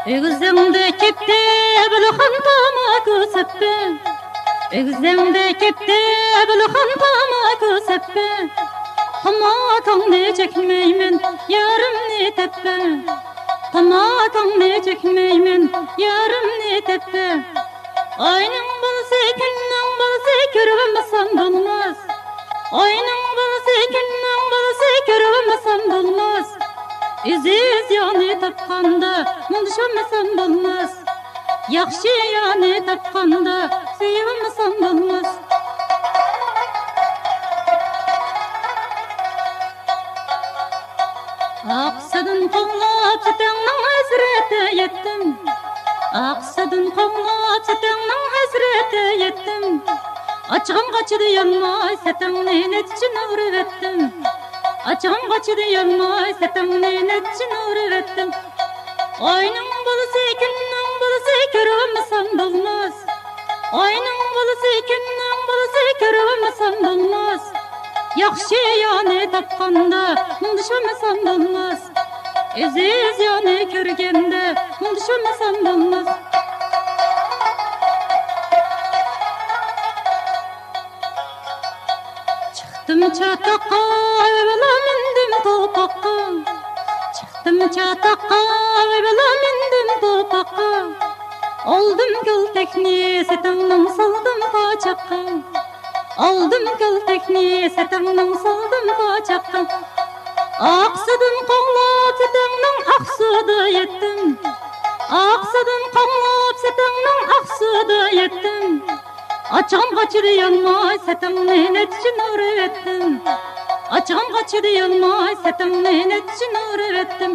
Egizimde kepte bulxan tama ko'sappa. Egizimde kepte bulxan tama ko'sappa. Tomatongni chekmayman, yarimni tappa. Tomatongni chekmayman, yarimni tappa. Ayning bo'lsa, kunning bo'lsa, ko'rmasam bo'lmas. Ayning bo'lsa, kunning bo'lsa, ko'rmasam bo'lmas. Iziz yani tapqanda, munduşamasam bo'lmas. Yaxshi yani tapqanda, sevmasam bo'lmas. Aqsadın qo'llab satangning hasrati yetdim. Aqsadın qo'llab satangning hasrati yetdim. Açığım qaçıdı yanmay satangni netchin uruvetdim. Açığım qaçıdı yanmay satangni netchin uruvetdim. Ayning bo'lsa, kunning bo'lsa, ko'rmasam bo'lmas. Ayning bo'lsa, kunning bo'lsa, ko'rmasam bo'lmas. Yaxshi yani tapqanda, munduşamasam bo'lmas. Aziz yani ko'rganda, munduşamasam bo'lmas. Çıktım çataqqa, evvela mindim topaqqa. Çıktım çataqqa, evvela mindim topaqqa. Aldım gültekni, satangning saldım qochaqqa. Aldım gültekni, satangning saldım qochaqqa. Aqsadın qo'llab satangning aqsida yetdim. Aqsadın qo'llab satangning aqsida yetdim. Açığım qaçıdı yanmay satangni netchin uruvetdim. Açığım qaçıdı yanmay satangni netchin uruvetdim.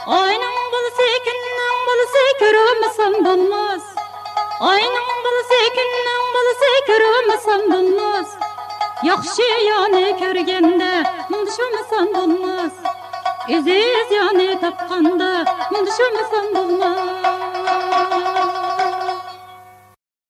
Ayning bo'lsa, kunning bo'lsa, ko'rmasam bo'lmas. Ayning bo'lsa, kunning bo'lsa, ko'rmasam bo'lmas. Yaxshi yani ko'rganda, munduşamasam bo'lmas. Aziz yani tapqanda, munduşamasam bo'lmas.